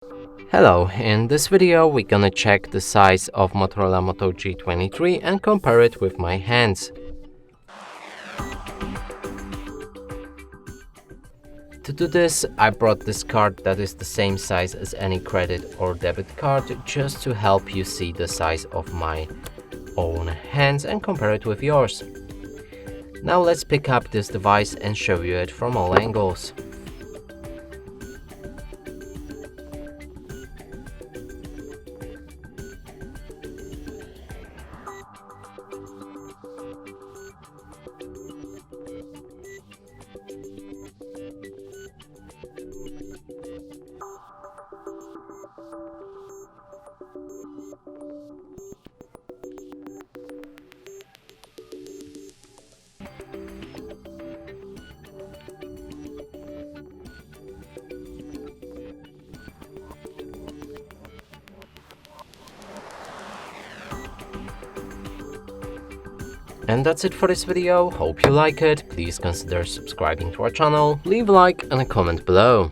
Hello, in this video we're gonna check the size of Motorola Moto G23 and compare it with my hands. To do this, I brought this card that is the same size as any credit or debit card, just to help you see the size of my own hands and compare it with yours. Now let's pick up this device and show you it from all angles. And that's it for this video. Hope you like it. Please consider subscribing to our channel, leave a like and a comment below.